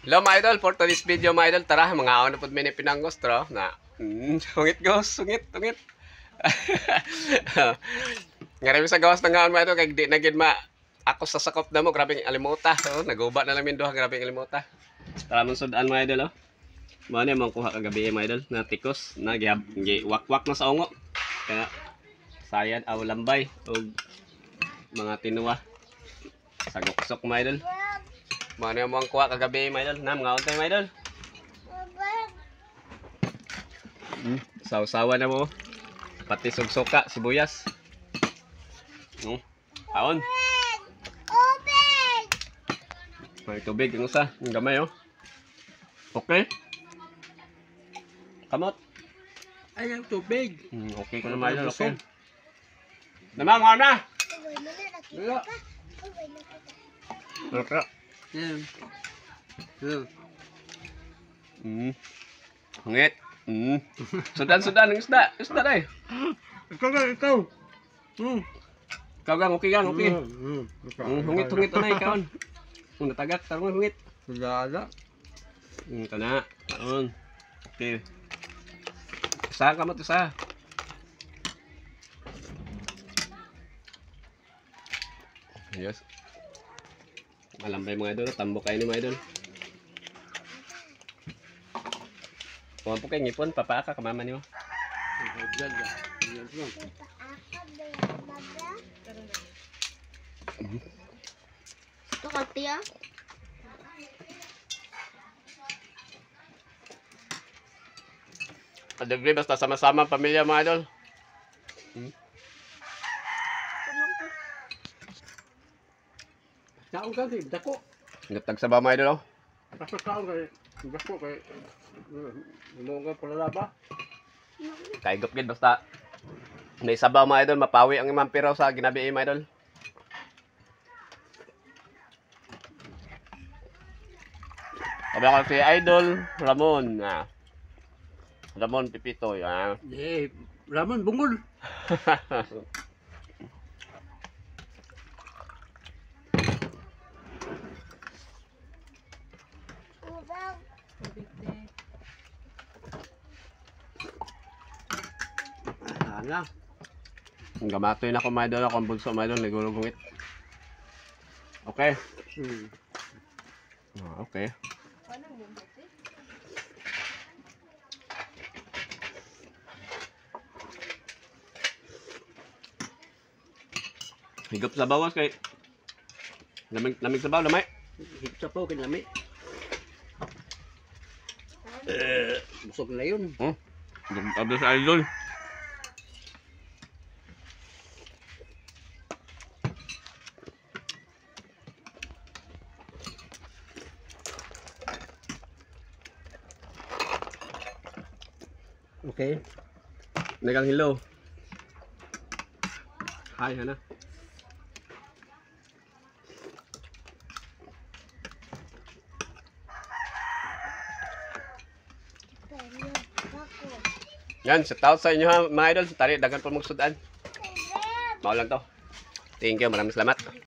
Hello mga idol, for today's video mga idol, tara, mga ako na po mini pinanggos, tara, na, sungit gos, sungit. Ngayon sa gawas ng ngaon mga idol, kaya di na gid ako sa sakop na mo, grabing alimuta, naguba na lang minduha, grabing alimuta. Tara mong sudan mga idol, Mga niya mong kuha kagabi mga idol, na tikos, na giwak-wak na sa ungo, kaya sayad aw lambay, o mga tinuwa, sagok-sok mga idol. Mga niya mong kuha kagabi mga idol, na mga untay mga idol. Saw-sawa na mo, pati sugsoka, sibuyas. Aon. May tubig yung usa, ang gamay oh. Okay. Kamot. Ay, ang tubig. Okay ko na mga idol, okay. Nama, mga na. Wala. Okay. Yan. Yan. Hungit. Sudan ng isda. Isda na eh. Ikaw lang, ikaw. Ikaw gang, okay gang, okay. Hungit na ikaw. Kung natagak, tarong hungit. Wala. Ito na. Taon. Okay. Isa ka mo, isa. Yes. Malambay mga idol, tambok kayo ni mga idol. Kuha po kayo ngipon, papaaka ka mama niyo. Ito kati ah. Adagri, basta sama-sama pamilya mga idol. Kaon ka, dako. Ngatag sa ba mga idol oh. Basta kaon ka, dako kay. Mo nga pala ba? Kaigop gid basta may sabaw mga idol, mapawi ang imang piraw sa ginabi mga idol. Sabi ako si Idol Ramon. Ramon Pipito. Eh, Ramon bungol. Ana. Ang gamatoy na ko mga idol, ako ang bunso mga idol, nagulugungit. Okay. Okay. Higop sa bawas kay lamig sa baw, lamay. Hipsa po kinami. Busog na yun. Abis sa idol. Okay. Nagang hello. Hi, Hana. Yan, shout out sa inyo ha, mga idol. Tari, dagan po magsudan. Maulan to. Thank you, maraming salamat.